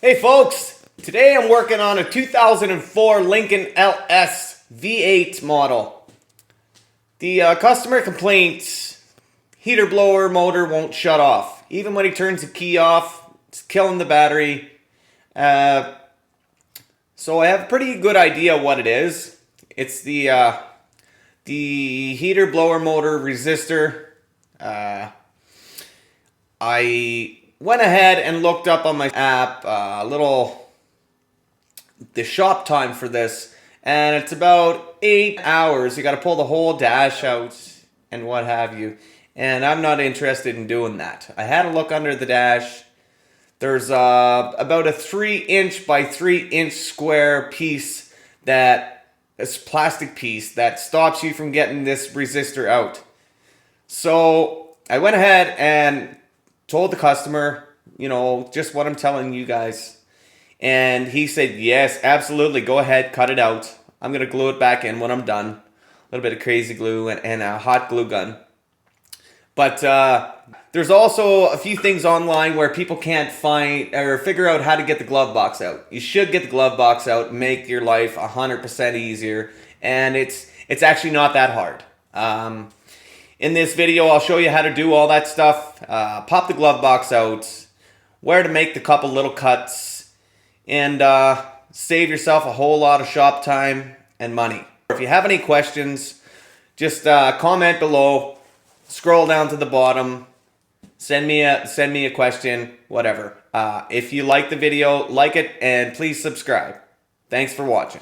Hey folks, today I'm working on a 2004 Lincoln LS V8 model. The customer complaints, heater blower motor won't shut off. Even when he turns the key off, it's killing the battery. So I have a pretty good idea what it is. It's the heater blower motor resistor. I went ahead and looked up on my app the shop time for this, and it's about 8 hours. You got to pull the whole dash out and what have you, and I'm not interested in doing that. I had a look under the dash. There's about a 3" by 3" square piece this plastic piece that stops you from getting this resistor out. So I went ahead and told the customer, just what I'm telling you guys. And he said, yes, absolutely, go ahead, cut it out. I'm going to glue it back in when I'm done. A little bit of crazy glue and a hot glue gun. But there's also a few things online where people can't find or figure out how to get the glove box out. You should get the glove box out, make your life 100% easier. And it's actually not that hard. In this video, I'll show you how to do all that stuff. Pop the glove box out, where to make the couple little cuts, and save yourself a whole lot of shop time and money. If you have any questions, just comment below, scroll down to the bottom, send me a question, whatever. If you like the video, like it, and please subscribe. Thanks for watching.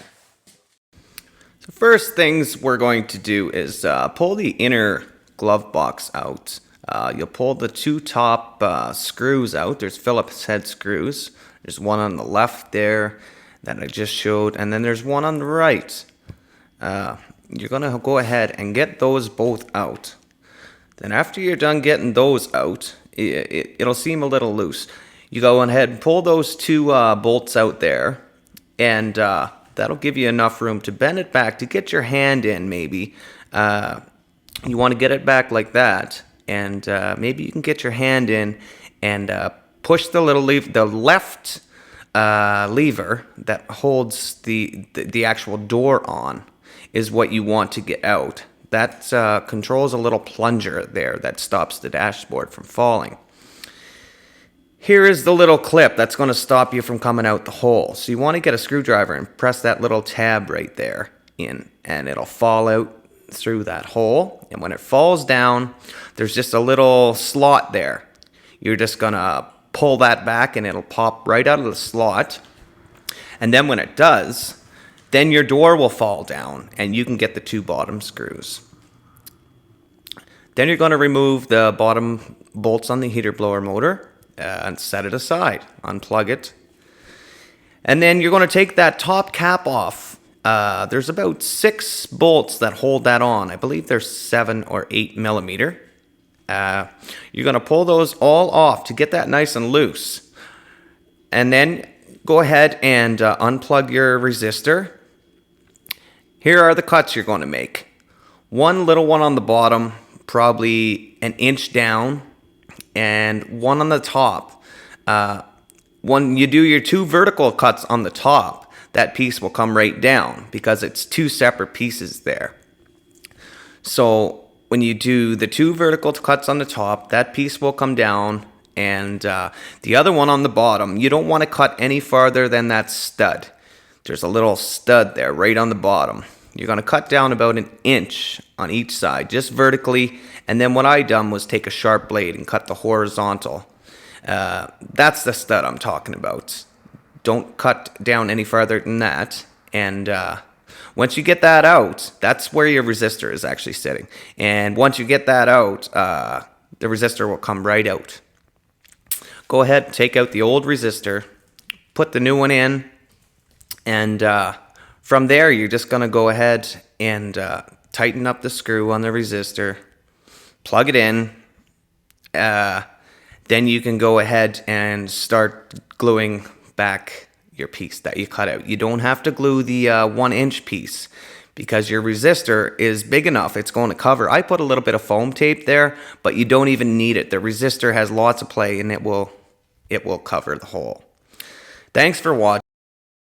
So first things we're going to do is pull the inner glove box out. You'll pull the two top screws out. There's Phillips head screws. There's one on the left there that I just showed, and then there's one on the right. You're gonna go ahead and get those both out. Then after you're done getting those out, it'll seem a little loose. You go ahead and pull those two bolts out there, and that'll give you enough room to bend it back to get your hand in. Maybe you want to get it back like that, and maybe you can get your hand in and push the left lever that holds the actual door on is what you want to get out. That controls a little plunger there that stops the dashboard from falling. Here is the little clip that's going to stop you from coming out the hole. So you want to get a screwdriver and press that little tab right there in, and it'll fall out through that hole. And when it falls down, there's just a little slot there. You're just going to pull that back and it'll pop right out of the slot. And then when it does, then your door will fall down and you can get the two bottom screws. Then you're going to remove the bottom bolts on the heater blower motor and set it aside. Unplug it. And then you're going to take that top cap off. There's about 6 bolts that hold that on. I believe they're 7 or 8 millimeter. You're going to pull those all off to get that nice and loose. And then go ahead and unplug your resistor. Here are the cuts you're going to make. One little one on the bottom, probably 1 inch down, and one on the top. When you do your 2 vertical cuts on the top, that piece will come right down because it's 2 separate pieces there. So when you do the 2 vertical cuts on the top, that piece will come down, and the other one on the bottom, you don't want to cut any farther than that stud. There's a little stud there right on the bottom. You're going to cut down about 1 inch on each side, just vertically, and then what I done was take a sharp blade and cut the horizontal. That's the stud I'm talking about. Don't cut down any farther than that, and once you get that out, that's where your resistor is actually sitting. And once you get that out, the resistor will come right out. Go ahead and take out the old resistor, put the new one in, and from there you're just going to go ahead and tighten up the screw on the resistor, plug it in, then you can go ahead and start gluing back your piece that you cut out. You don't have to glue the 1 inch piece because your resistor is big enough. It's going to cover. I put a little bit of foam tape there, but you don't even need it. The resistor has lots of play and it will cover the hole. Thanks for watching.